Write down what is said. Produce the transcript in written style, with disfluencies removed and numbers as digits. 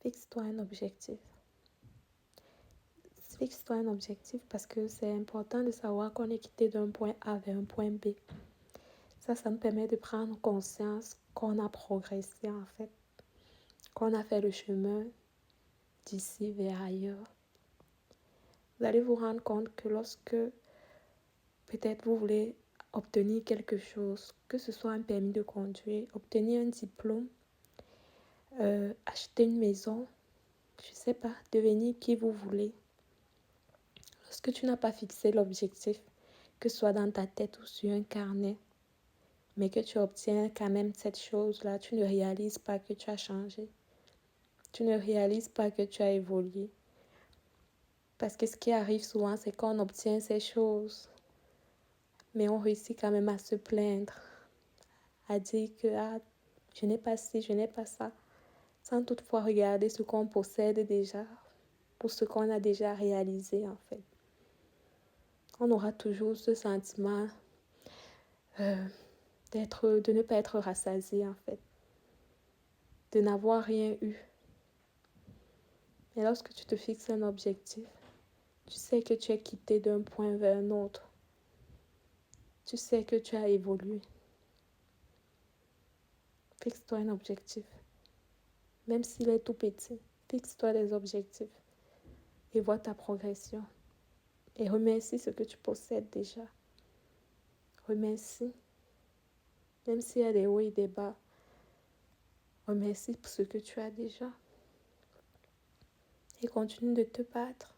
Fixe-toi un objectif. Fixe-toi un objectif parce que c'est important de savoir qu'on est quitté d'un point A vers un point B. Ça nous permet de prendre conscience qu'on a progressé en fait, qu'on a fait le chemin d'ici vers ailleurs. Vous allez vous rendre compte que lorsque peut-être vous voulez obtenir quelque chose, que ce soit un permis de conduire, obtenir un diplôme, acheter une maison, je ne sais pas, devenir qui vous voulez. Lorsque tu n'as pas fixé l'objectif, que ce soit dans ta tête ou sur un carnet, mais que tu obtiens quand même cette chose-là, tu ne réalises pas que tu as changé. Tu ne réalises pas que tu as évolué. Parce que ce qui arrive souvent, c'est qu'on obtient ces choses, mais on réussit quand même à se plaindre, à dire que je n'ai pas ci, je n'ai pas ça, sans toutefois regarder ce qu'on possède déjà, pour ce qu'on a déjà réalisé en fait. On aura toujours ce sentiment de ne pas être rassasié en fait, de n'avoir rien eu. Mais lorsque tu te fixes un objectif, tu sais que tu es quitté d'un point vers un autre. Tu sais que tu as évolué. Fixe-toi un objectif. Même s'il est tout petit, fixe-toi des objectifs et vois ta progression. Et remercie ce que tu possèdes déjà. Remercie. Même s'il y a des hauts et des bas, remercie pour ce que tu as déjà. Et continue de te battre.